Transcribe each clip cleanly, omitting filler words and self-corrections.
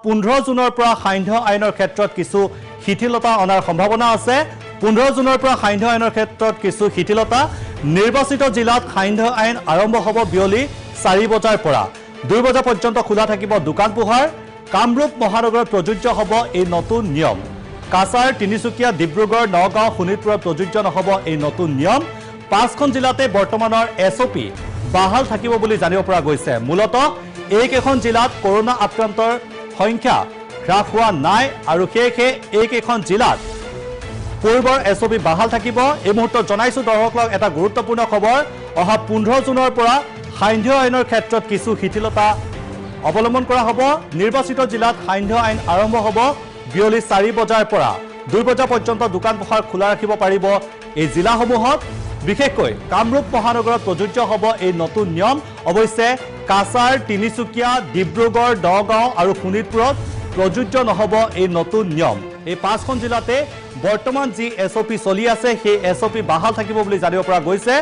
15 জুনৰ পৰা সান্ধ্য আইনৰ ক্ষেত্ৰত কিছু শিথিলতা অনাৰ সম্ভাৱনা আছে 15 জুনৰ পৰা সান্ধ্য আইনৰ ক্ষেত্ৰত কিছু শিথিলতা নিৰ্বাচিত জিলাত সান্ধ্য আইন আৰম্ভ হ'ব বিয়লি 4 বজাৰ পৰা 2 বজা পৰ্যন্ত খোলা থাকিব দোকান পোহাৰ কামৰূপ মহানগৰত প্ৰযোজ্য হ'ব এই নতুন নিয়ম কাছাৰ তিনিচুকীয়া ডিব্ৰুগড় নগাঁও শোণিতপুৰত প্ৰযোজ্য নহ'ব এই নতুন নিয়ম 5খন জিলাতে বৰ্তমানৰ এছঅপি বাহাল থাকিব বুলি জানিব পৰা গৈছে মূলতঃ এইকেইখন জিলাত কৰোনা আক্ৰান্তৰ সংখ্যা হ্ৰাস হোৱা নাই আৰু সেয়েহে এইকেইখন জিলাত পূৰ্বৰ এছঅপি বাহাল থাকিব এই মুহূৰ্তত জনাইছো দৰ্শকক এটা গুৰুত্বপূৰ্ণ খবৰ অহা 15 জুনৰ পৰা সান্ধ্য আইনৰ ক্ষেত্ৰত কিছু শিথিলতা অৱলম্বন কৰা হ'ব নিৰ্বাচিত জিলাত সান্ধ্য আইন আৰম্ভ হ'ব বিয়লি 4 বজাৰ পৰা 2 বজা পৰ্যন্ত দোকান পোহাৰ খোলা ৰাখিব পাৰিব এই জিলাসমূহত বিশেষকৈ কামৰূপ মহানগৰত প্ৰযোজ্য হ'ব এই নতুন নিয়ম অৱশ্যে কাছাৰ তিনিচুকীয়া ডিব্ৰুগড় নগাঁও আৰু শোণিতপুৰত প্ৰযোজ্য নহ'ব এই নতুন নিয়ম এই 5খন জিলাতে বৰ্তমান যি এছঅপি চলি আছে সেই এছঅপি বাহাল থাকিব বুলি জানিব পৰা গৈছে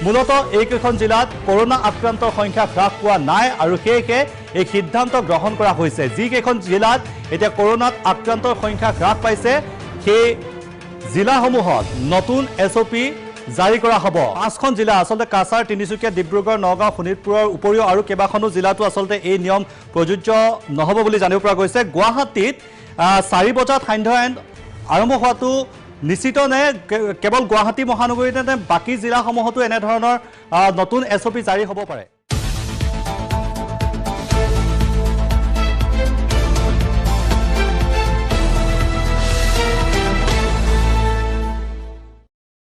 মূলতঃ এইকেইখন জিলাত কৰোনা আক্ৰান্তৰ সংখ্যা হ্ৰাস পোৱা নাই আৰু সেয়েহে এই সিদ্ধান্ত গ্ৰহণ কৰা হৈছে যিকেইখন জিলাত এতিয়া কৰোনাত আক্ৰান্তৰ সংখ্যা হ্ৰাস পাইছে সেই জিলাসমূহত নতুন এছঅপি জাৰি কৰা হ'ব 5খন জিলা আসলে কাছাৰ তিনিচুকীয়া ডিব্ৰুগড় নগাঁও শোণিতপুৰৰ উপৰিও আৰু কেইবাখনো জিলাতো আসলে এই নিয়ম প্ৰযোজ্য নহ'ব বুলি জানিব পৰা গৈছে গুৱাহাটীত 4 বজাত সান্ধ্য আইন আৰম্ভ হোৱাটো নিশ্চিত নে কেৱল গুৱাহাটী মহানগৰীতে নে বাকী জিলাসমূহতো এনে ধৰণৰ নতুন এছঅপি জাৰি হ'ব পাৰে